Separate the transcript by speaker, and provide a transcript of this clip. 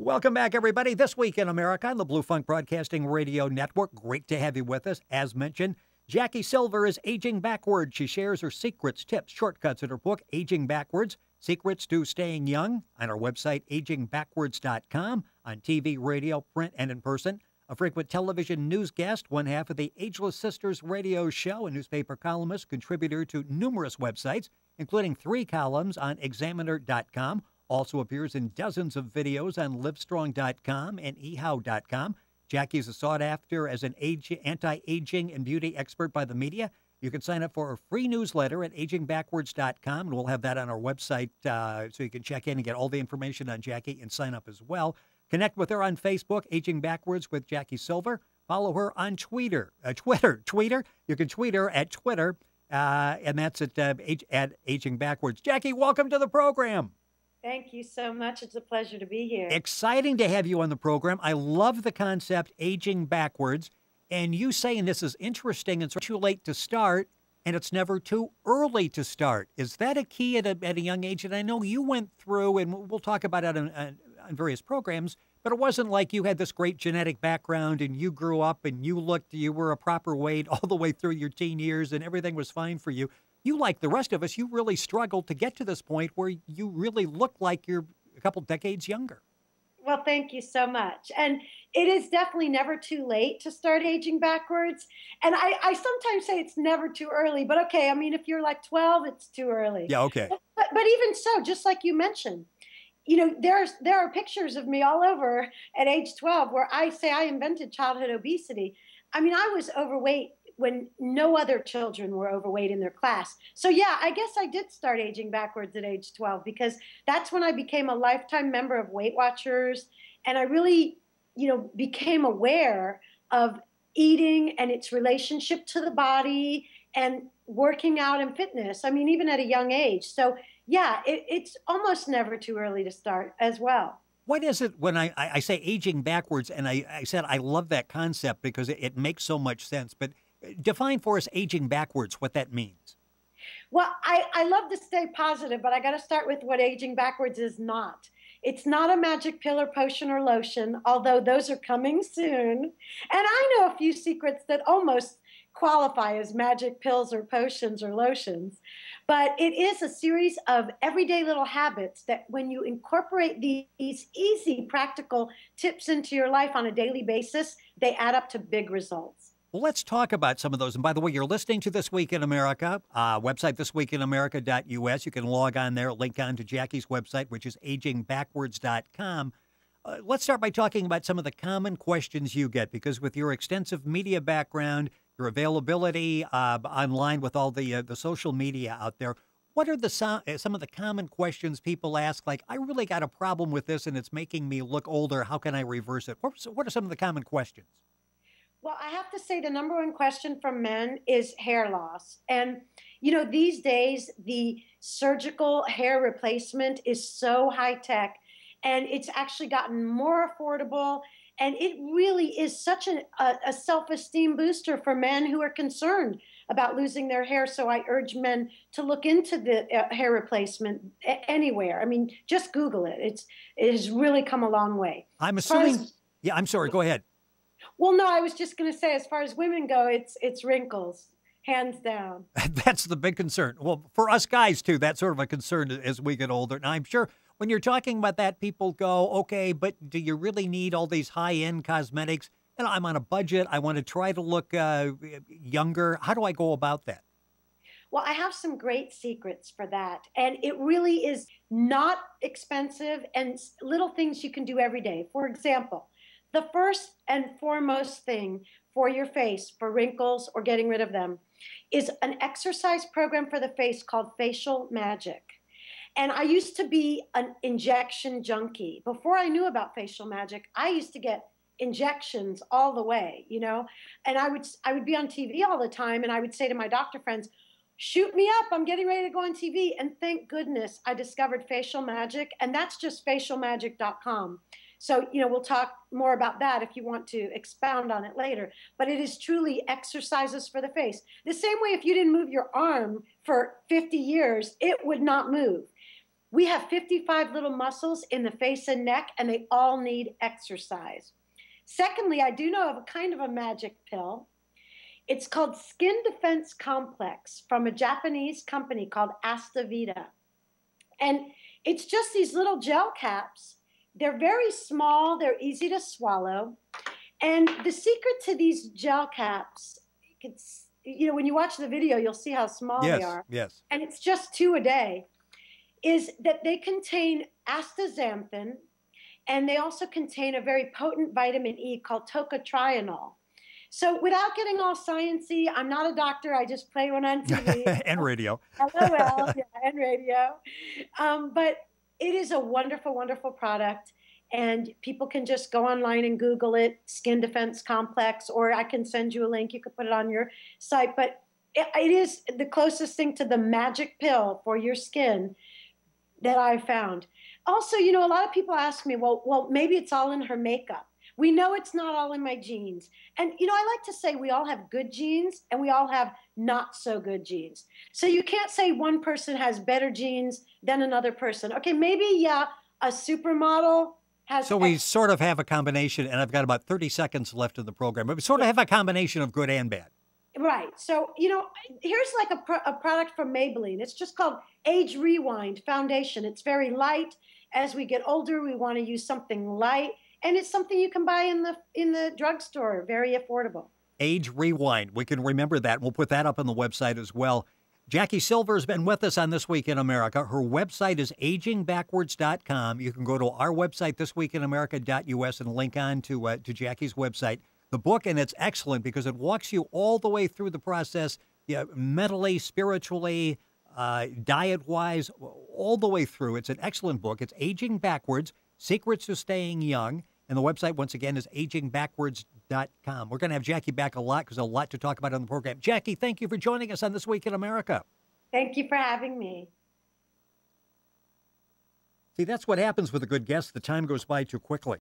Speaker 1: Welcome back, everybody. This Week in America on the Blue Funk Broadcasting Radio Network. Great to have you with us. As mentioned, JackieSilver is aging backwards. She shares her secrets, tips, shortcuts in her book, Aging Backwards, Secrets to Staying Young, on our website, agingbackwards.com, on TV, radio, print, and in person. A frequent television news guest, one half of the Ageless Sisters radio show, a newspaper columnist, contributor to numerous websites, including 3 columns on Examiner.com. Also appears in dozens of videos on Livestrong.com and eHow.com. Jackie is sought after as an anti-aging and beauty expert by the media. You can sign up for a free newsletter at agingbackwards.com, and we'll have that on our website so you can check in and get all the information on Jackie and sign up as well. Connect with her on Facebook, Aging Backwards with JackieSilver. Follow her on Twitter. You can tweet her at Twitter, and that's at Aging Backwards. Jackie, welcome to the program.
Speaker 2: Thank you so much. It's a pleasure to be here.
Speaker 1: Exciting to have you on the program. I love the concept, aging backwards. And you saying this is interesting. It's too late to start, and it's never too early to start. Is that a key at a young age? And I know you went through, and we'll talk about it on various programs, but it wasn't like you had this great genetic background and you grew up and you were a proper weight all the way through your teen years and everything was fine for you. You, like the rest of us, you really struggled to get to this point where you really look like you're a couple decades younger.
Speaker 2: Well, thank you so much. And it is definitely never too late to start aging backwards. And I sometimes say it's never too early, but okay, I mean, if you're like 12, it's too early.
Speaker 1: Yeah, okay.
Speaker 2: But even so, just like you mentioned, you know, there are pictures of me all over at age 12 where I say I invented childhood obesity. I mean, I was overweight when no other children were overweight in their class. So yeah, I guess I did start aging backwards at age 12 because that's when I became a lifetime member of Weight Watchers. And I really, became aware of eating and its relationship to the body and working out and fitness. I mean, even at a young age. So yeah, it's almost never too early to start as well.
Speaker 1: What is it when I say aging backwards, and I said I love that concept because it makes so much sense, but define for us aging backwards, what that means.
Speaker 2: Well, I love to stay positive, but I got to start with what aging backwards is not. It's not a magic pill or potion or lotion, although those are coming soon. And I know a few secrets that almost qualify as magic pills or potions or lotions. But it is a series of everyday little habits that when you incorporate these easy, practical tips into your life on a daily basis, they add up to big results.
Speaker 1: Well, let's talk about some of those. And by the way, you're listening to This Week in America, website thisweekinamerica.us. You can log on there, link on to Jackie's website, which is agingbackwards.com. Let's start by talking about some of the common questions you get, because with your extensive media background, your availability online with all the social media out there, what are some of the common questions people ask? Like, I really got a problem with this and it's making me look older. How can I reverse it? What are some of the common questions?
Speaker 2: Well, I have to say the number one question from men is hair loss. And, these days, the surgical hair replacement is so high tech and it's actually gotten more affordable. And it really is such a self-esteem booster for men who are concerned about losing their hair. So I urge men to look into the hair replacement anywhere. I mean, just Google it. It has really come a long way.
Speaker 1: I'm assuming. Yeah, I'm sorry. Go ahead.
Speaker 2: Well, no, I was just going to say, as far as women go, it's wrinkles, hands down.
Speaker 1: That's the big concern. Well, for us guys, too, that's sort of a concern as we get older. Now, I'm sure when you're talking about that, people go, okay, but do you really need all these high-end cosmetics? And I'm on a budget. I want to try to look younger. How do I go about that?
Speaker 2: Well, I have some great secrets for that. And it really is not expensive and little things you can do every day. For example, the first and foremost thing for your face, for wrinkles or getting rid of them, is an exercise program for the face called Facial Magic. And I used to be an injection junkie. Before I knew about Facial Magic, I used to get injections all the way, and I would be on TV all the time, and I would say to my doctor friends, shoot me up, I'm getting ready to go on TV. And thank goodness I discovered Facial Magic, and that's just facialmagic.com. So, we'll talk more about that if you want to expound on it later. But it is truly exercises for the face. The same way if you didn't move your arm for 50 years, it would not move. We have 55 little muscles in the face and neck, and they all need exercise. Secondly, I do know of a kind of a magic pill. It's called Skin Defense Complex from a Japanese company called Astavita. And it's just these little gel caps. They're very small, they're easy to swallow. And the secret to these gel caps, it's, when you watch the video, you'll see how small they are.
Speaker 1: Yes.
Speaker 2: And it's just 2 a day, is that they contain astaxanthin, and they also contain a very potent vitamin E called tocotrienol. So without getting all sciencey, I'm not a doctor. I just play one on TV.
Speaker 1: And radio.
Speaker 2: LOL, yeah, and radio. But it is a wonderful, wonderful product. And people can just go online and Google it, Skin Defense Complex, or I can send you a link. You could put it on your site. But it is the closest thing to the magic pill for your skin that I've found. Also, a lot of people ask me, well, maybe it's all in her makeup. We know it's not all in my genes. And, I like to say we all have good genes and we all have not so good genes. So you can't say one person has better genes than another person. Okay, maybe, yeah, a supermodel has...
Speaker 1: So we sort of have a combination, and I've got about 30 seconds left in the program, but we sort of have a combination of good and bad.
Speaker 2: Right. So, here's like a product from Maybelline. It's just called Age Rewind Foundation. It's very light. As we get older, we want to use something light. And it's something you can buy in the drugstore, very affordable. Age
Speaker 1: Rewind. We can remember that. We'll put that up on the website as well. Jackie Silver has been with us on This Week in America. Her website is agingbackwards.com. You can go to our website, thisweekinamerica.us, and link on to Jackie's website. The book, and it's excellent because it walks you all the way through the process, mentally, spiritually, diet-wise, all the way through. It's an excellent book. It's Aging Backwards, Secrets to Staying Young. And the website, once again, is agingbackwards.com. We're going to have Jackie back a lot because there's a lot to talk about on the program. Jackie, thank you for joining us on This Week in America.
Speaker 2: Thank you for having me.
Speaker 1: See, that's what happens with a good guest. The time goes by too quickly.